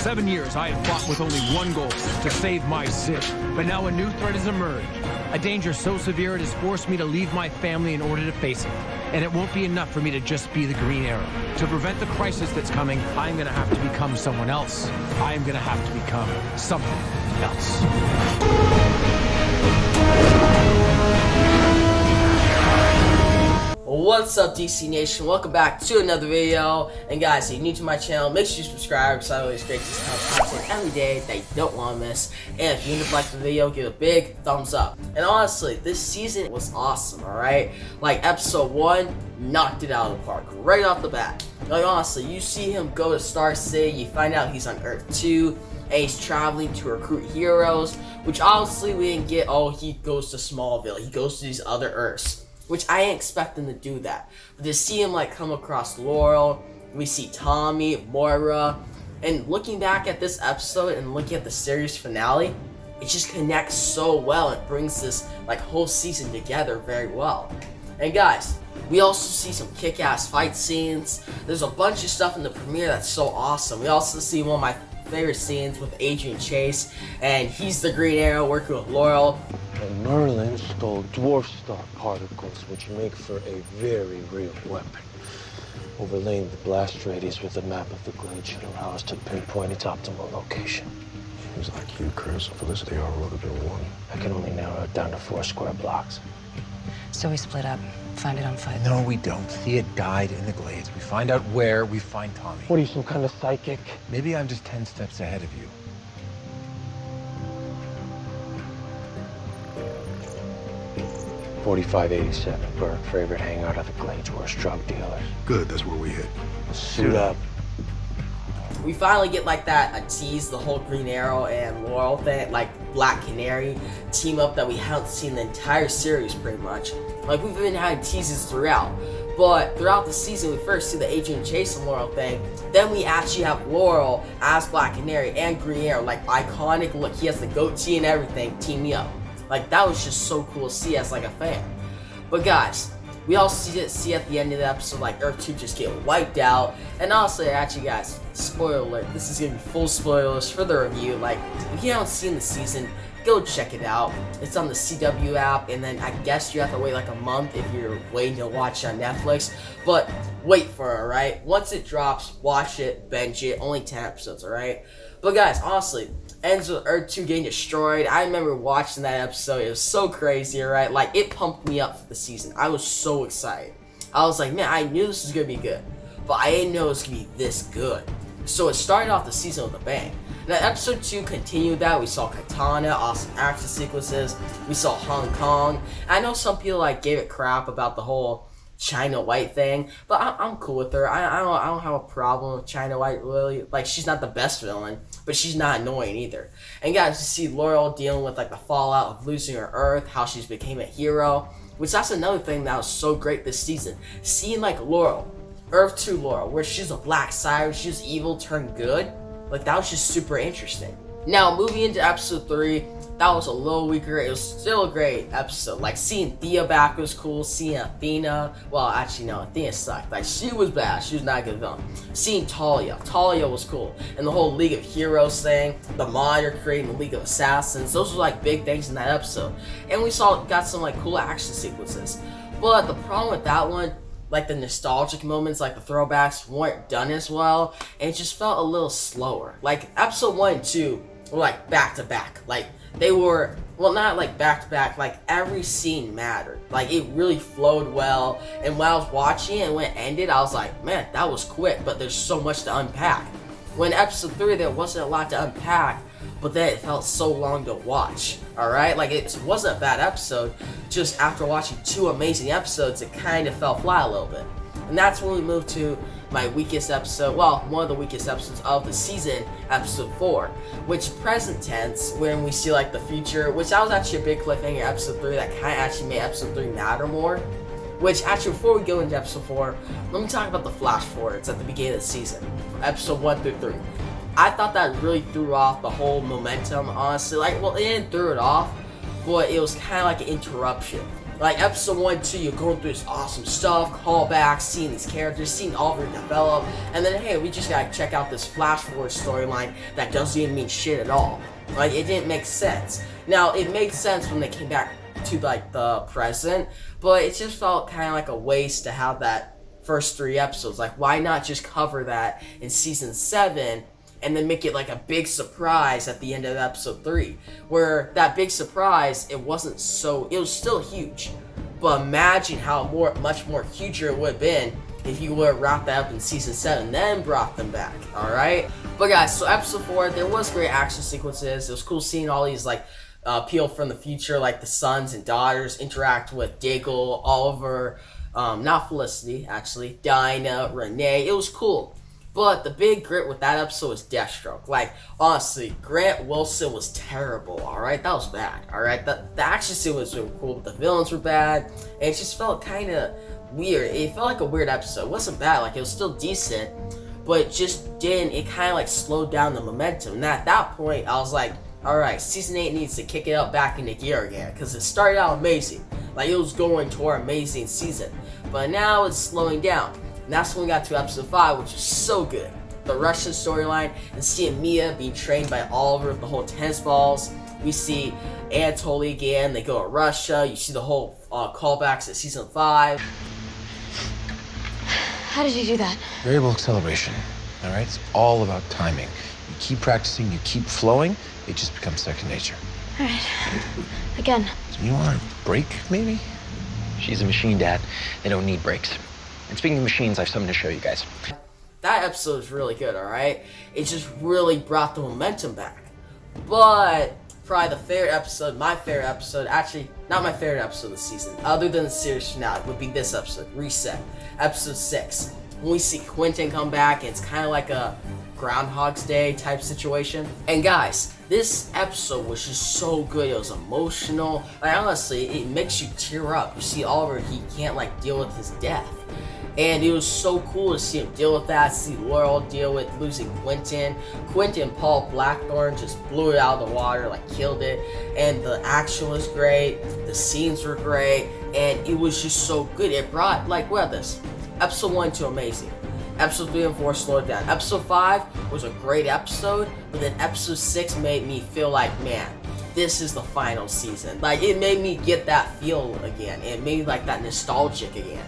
7 years, I had fought with only one goal, to save my Zip. But now a new threat has emerged. A danger so severe it has forced me to leave my family in order to face it. And it won't be enough for me to just be the Green Arrow. To prevent the crisis that's coming, I'm gonna have to become someone else. I'm gonna have to become something else. What's up, DC Nation? Welcome back to another video. And guys, if you're new to my channel, make sure you subscribe because I always create this kind of content every day that you don't want to miss. And if you end up liking the video, give a big thumbs up. And honestly, this season was awesome, alright? Like, episode 1 knocked it out of the park right off the bat. Like, honestly, you see him go to Star City, you find out he's on Earth 2, and he's traveling to recruit heroes, which obviously we didn't get. Oh, he goes to Smallville, he goes to these other Earths. Which I didn't expect him to do that. But to see him like come across Laurel, we see Tommy, Moira, and looking back at this episode and looking at the series finale, it just connects so well. It brings this like whole season together very well. And guys, we also see some kick-ass fight scenes. There's a bunch of stuff in the premiere that's so awesome. We also see one of my favorite scenes with Adrian Chase, and he's the Green Arrow working with Laurel. And Merlin stole dwarf star particles, which make for a very real weapon. Overlaying the blast radius with a map of the glade should allow us to pinpoint its optimal location. Seems like you, Chris, and Felicity are road to one. I can only narrow it down to 4 square blocks. So we split up, find it on foot. No, we don't. Thea died in the glades. We find out where, we find Tommy. What are you, some kind of psychic? Maybe I'm just 10 steps ahead of you. .4587, Burke, favorite hangout of the glades, worst drug dealers. Good, that's where we hit. Suit up. We finally get like that, a tease, the whole Green Arrow and Laurel thing, like Black Canary team up that we haven't seen the entire series pretty much. Like, we've been having teases throughout. But throughout the season, we first see the Adrian Chase and Laurel thing. Then we actually have Laurel as Black Canary and Green Arrow, like iconic look. He has the goatee and everything, team me up. Like, that was just so cool to see as like a fan. But guys, we also see at the end of the episode, like, Earth 2 just get wiped out. And honestly, actually guys, spoiler alert, this is gonna be full spoilers for the review. Like, if you haven't seen the season, go check it out. It's on the CW app, and then I guess you have to wait like a month if you're waiting to watch it on Netflix. But wait for it, alright? Once it drops, watch it, binge it, only 10 episodes, alright? But guys, honestly, ends with Earth 2 getting destroyed. I remember watching that episode. It was so crazy, right? Like, it pumped me up for the season. I was so excited. I was like, man, I knew this was gonna be good, but I didn't know it was gonna be this good. So it started off the season with a bang. Now, episode 2 continued that. We saw Katana, awesome action sequences. We saw Hong Kong. I know some people like gave it crap about the whole China White thing, but I'm cool with her. I don't have a problem with China White, really. Like, she's not the best villain, but she's not annoying either. And guys, you see Laurel dealing with like the fallout of losing her Earth, how she's became a hero, which that's another thing that was so great this season. Seeing like Laurel, Earth 2 Laurel, where she's a black sire, she's evil turned good, like, that was just super interesting. Now, moving into episode 3, that was a little weaker. It was still a great episode. Like, seeing Thea back was cool. Seeing Athena, well, actually, no, Athena sucked. Like, she was bad. She was not a good villain. Seeing Talia was cool. And the whole League of Heroes thing, the Monitor creating the League of Assassins, those were, like, big things in that episode. And we got some, like, cool action sequences. But the problem with that one, like, the nostalgic moments, like the throwbacks, weren't done as well, and it just felt a little slower. Like, episode 1 and 2 were like back to back. Like, they were, well, not like back to back, like every scene mattered. Like, it really flowed well, and when I was watching it and when it ended, I was like, man, that was quick, but there's so much to unpack. When episode 3, there wasn't a lot to unpack, but then it felt so long to watch, alright? Like, it wasn't a bad episode, just after watching 2 amazing episodes, it kind of fell flat a little bit. And that's when we moved to my weakest episode, well, one of the weakest episodes of the season, episode 4, which present tense, when we see like the future, which that was actually a big cliffhanger episode 3 that kind of actually made episode 3 matter more. Which, actually, before we go into episode 4, let me talk about the flash forwards at the beginning of the season, episode 1 through 3. I thought that really threw off the whole momentum, honestly. Like, well, it didn't throw it off, but it was kind of like an interruption. Like episode 1, 2, you're going through this awesome stuff, callbacks, seeing these characters, seeing Oliver develop, and then hey, we just gotta check out this flash forward storyline that doesn't even mean shit at all. Like, it didn't make sense. Now, it made sense when they came back to like the present, but it just felt kind of like a waste to have that first 3 episodes. Like, why not just cover that in season 7 and then make it like a big surprise at the end of episode 3, where that big surprise, it was still huge, but imagine how much more huger it would have been if you would have wrapped that up in season 7 then brought them back. Alright, but guys, so episode 4, there was great action sequences. It was cool seeing all these like people from the future, like the sons and daughters, interact with Diggle, Oliver, not Felicity actually, Dinah, Renee. It was cool. But the big grit with that episode was Deathstroke. Like, honestly, Grant Wilson was terrible, alright? That was bad, alright? The action scene was really cool, but the villains were bad, and it just felt kind of weird. It felt like a weird episode. It wasn't bad, like, it was still decent, but it kind of, like, slowed down the momentum. And at that point, I was like, alright, season 8 needs to kick it up back into gear again, because it started out amazing. Like, it was going toward amazing season. But now it's slowing down. And that's when we got to episode 5, which is so good. The Russian storyline, and seeing Mia being trained by Oliver with the whole tennis balls. We see Anatoly again, they go to Russia. You see the whole callbacks at season 5. How did you do that? variable acceleration. All right, it's all about timing. You keep practicing, you keep flowing, it just becomes second nature. All right. Again. So you want a break, maybe? She's a machine, Dad. They don't need breaks. And speaking of machines, I have something to show you guys. That episode was really good, alright? It just really brought the momentum back. But probably the favorite episode, my favorite episode, actually, not my favorite episode of the season, other than the series finale, would be this episode, Reset. Episode 6. When we see Quentin come back, and it's kind of like a Groundhog's Day type situation. And guys, this episode was just so good. It was emotional. Like, honestly, it makes you tear up. You see Oliver, he can't like deal with his death. And it was so cool to see him deal with that, see Laurel deal with losing Quentin. Paul Blackthorne just blew it out of the water, like killed it. And the action was great, the scenes were great, and it was just so good. It brought, like, what this? Episode 1 to amazing. Episode 3 and 4 slowed down. Episode 5 was a great episode, but then episode 6 made me feel like, man, this is the final season. Like, it made me get that feel again. It made me like that nostalgic again.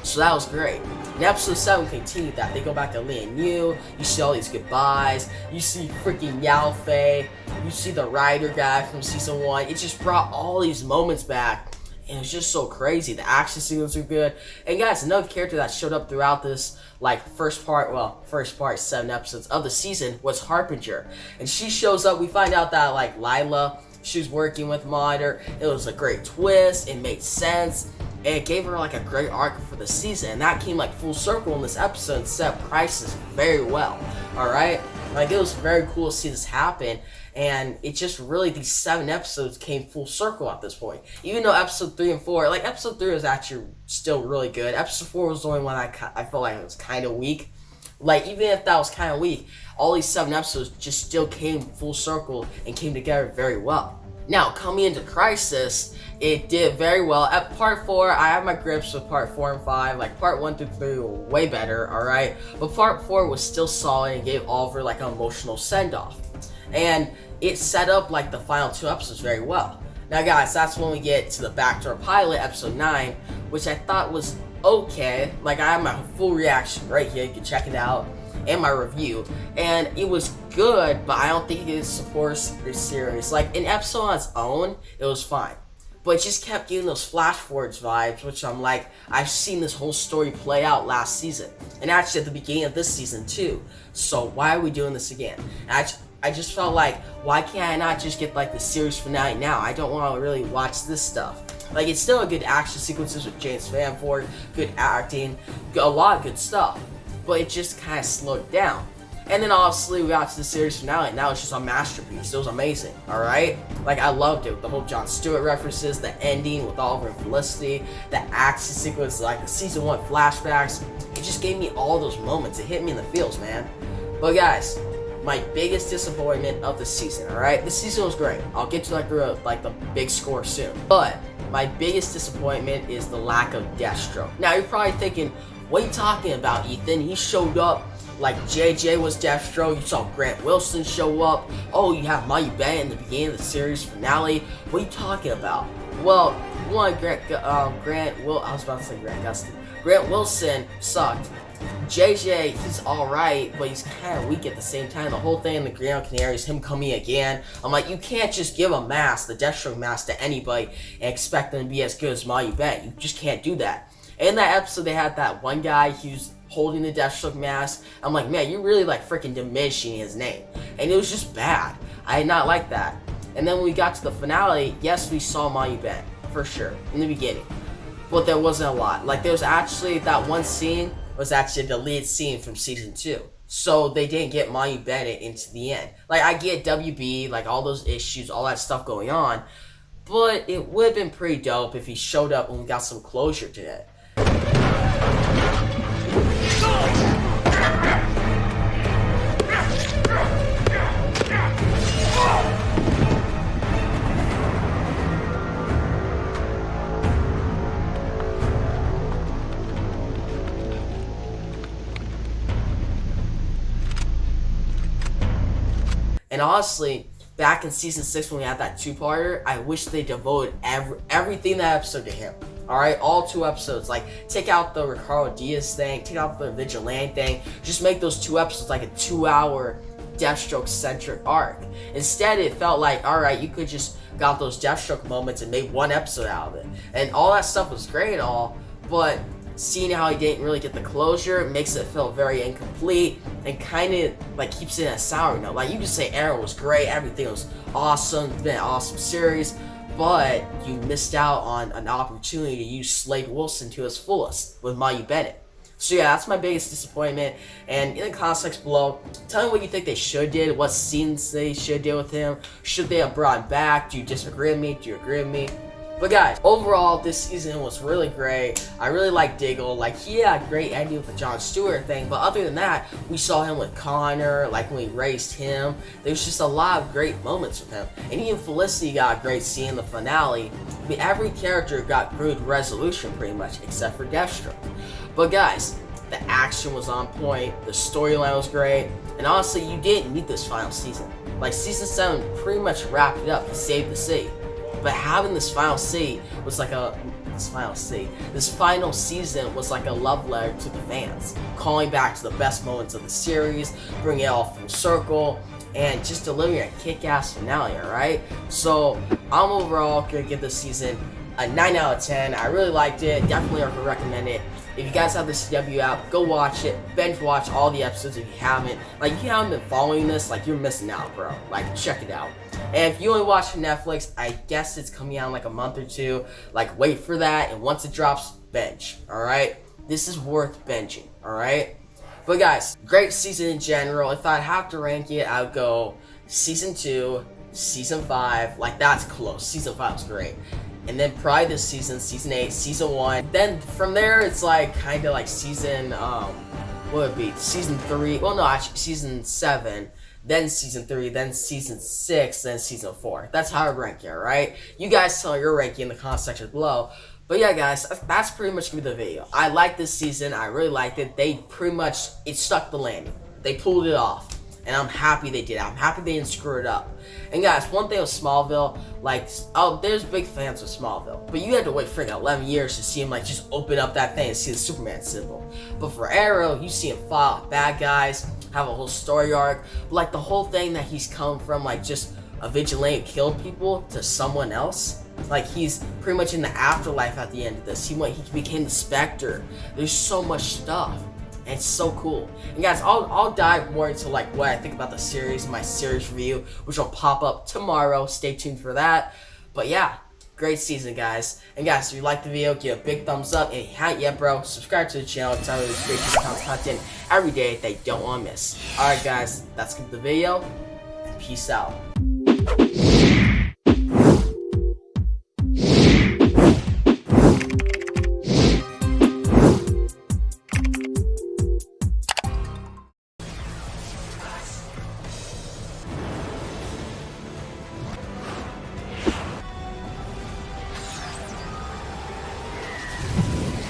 So that was great. And episode 7 continued that. They go back to Lian Yu, you see all these goodbyes, you see freaking Yao Fei, you see the Rider guy from season 1. It just brought all these moments back, and it was just so crazy. The action scenes were good. And guys, another character that showed up throughout this, like, first part, 7 episodes of the season was Harbinger. And she shows up, we find out that, like, Lila, she was working with Monitor. It was a great twist, it made sense. And it gave her like a great arc for the season, and that came like full circle in this episode and set up Crisis very well. Alright? Like, it was very cool to see this happen, and it just really, these 7 episodes came full circle at this point. Even though episode 3 and 4, like episode 3 was actually still really good. Episode 4 was the only one I felt like it was kind of weak. Like, even if that was kind of weak, all these 7 episodes just still came full circle and came together very well. Now, coming into Crisis, it did very well. At part 4, I have my grips with part 4 and 5. Like, part 1 through 3 were way better, alright? But part 4 was still solid and gave Oliver, like, an emotional send-off. And it set up, like, the final 2 episodes very well. Now, guys, that's when we get to the backdoor pilot, episode 9, which I thought was okay. Like, I have my full reaction right here. You can check it out. And my review, and it was good, but I don't think it supports the series. Like, an episode on its own, it was fine, but it just kept getting those flash forwards vibes, which I'm like, I've seen this whole story play out last season, and actually at the beginning of this season too. So why are we doing this again? And I just felt like, why can't I not just get like the series finale now? I don't want to really watch this stuff. Like, it's still a good action sequences with James Vanford, good acting, a lot of good stuff. But it just kind of slowed down. And then obviously we got to the series finale, and now it's just a masterpiece. It was amazing, alright? Like, I loved it. The whole Jon Stewart references, the ending with Oliver and Felicity, the action sequence, like the season 1 flashbacks. It just gave me all those moments. It hit me in the feels, man. But guys, my biggest disappointment of the season, alright? The season was great. I'll get to the big score soon. But my biggest disappointment is the lack of Deathstroke. Now, you're probably thinking, what are you talking about, Ethan? He showed up like JJ was Deathstroke. You saw Grant Wilson show up. Oh, you have Mayu Bennett in the beginning of the series finale. What are you talking about? Well, one, Grant Wilson sucked. JJ, he's alright, but he's kind of weak at the same time. The whole thing in the Green Canary is him coming again. I'm like, you can't just give a mask, the Deathstroke mask, to anybody and expect them to be as good as Mayu Bennett. You just can't do that. In that episode, they had that one guy who's holding the Deathstroke mask. I'm like, man, you're really like freaking diminishing his name. And it was just bad. I did not like that. And then when we got to the finale, yes, we saw Mayu Bennett, for sure, in the beginning. But there wasn't a lot. Like, there was actually, that one scene was actually the lead scene from season 2. So they didn't get Mayu Bennett into the end. Like, I get WB, like all those issues, all that stuff going on. But it would have been pretty dope if he showed up and we got some closure to it. And honestly, back in season 6 when we had that 2-parter, I wish they devoted everything in that episode to him. Alright, all 2 episodes. Like, take out the Ricardo Diaz thing, take out the Vigilante thing, just make those 2 episodes like a 2-hour Deathstroke-centric arc. Instead, it felt like, alright, you could just got those Deathstroke moments and made 1 episode out of it. And all that stuff was great and all, but seeing how he didn't really get the closure makes it feel very incomplete and kind of like keeps it in a sour note. Like, you can say Arrow was great, everything was awesome, it's been an awesome series, but you missed out on an opportunity to use Slade Wilson to his fullest with Mayu Bennett. So yeah, that's my biggest disappointment. And in the comments section below, tell me what you think they should did, what scenes they should do with him. Should they have brought him back? Do you disagree with me? Do you agree with me? But guys, overall, this season was really great. I really like Diggle. Like, he had a great ending with the Jon Stewart thing, but other than that, we saw him with Connor, like when we raised him. There was just a lot of great moments with him. And even Felicity got a great scene in the finale. I mean, every character got good resolution pretty much, except for Deathstroke. But guys, the action was on point, the storyline was great, and honestly, you didn't need this final season. Like, season 7 pretty much wrapped it up and saved the city. But having this final season was like this final season was like a love letter to the fans, calling back to the best moments of the series, bringing it all full circle, and just delivering a kick-ass finale, alright? So, I'm overall gonna give this season a 9 out of 10. I really liked it, definitely recommend it. If you guys have the CW app, go watch it, binge watch all the episodes if you haven't. Like, if you haven't been following this, like, you're missing out, bro. Like, check it out. And if you only watch Netflix, I guess it's coming out in like a month or 2. Like, wait for that, and once it drops, binge, alright? This is worth binging, alright? But guys, great season in general. If I'd have to rank it, I would go Season 2, Season 5, like, that's close. Season 5 was great. And then probably this season, Season 8, Season 1. Then from there, it's like kind of like season, what would it be? Season 3, well no, actually Season 7, then Season 3, then Season 6, then Season 4. That's how I rank it, right? You guys tell your ranking in the comment section below. But yeah, guys, that's pretty much gonna be the video. I like this season, I really liked it. They pretty much, it stuck the landing. They pulled it off. And I'm happy they did. I'm happy they didn't screw it up. And guys, one thing with Smallville, like, oh, there's big fans of Smallville, but you had to wait freaking 11 years to see him, like, just open up that thing and see the Superman symbol. But for Arrow, you see him fight off bad guys, have a whole story arc, but, like, the whole thing that he's come from, like, just a vigilante who killed people to someone else. Like, he's pretty much in the afterlife at the end of this. He became the Spectre. There's so much stuff. And it's so cool. And guys, I'll dive more into like what I think about the series, my series review, which will pop up tomorrow. Stay tuned for that. But yeah, Great season, guys. And guys, if you liked the video, give a big thumbs up. And if you haven't yet, bro, subscribe to the channel because I release great content every day that you don't want to miss. Alright, guys, that's the video, and peace out.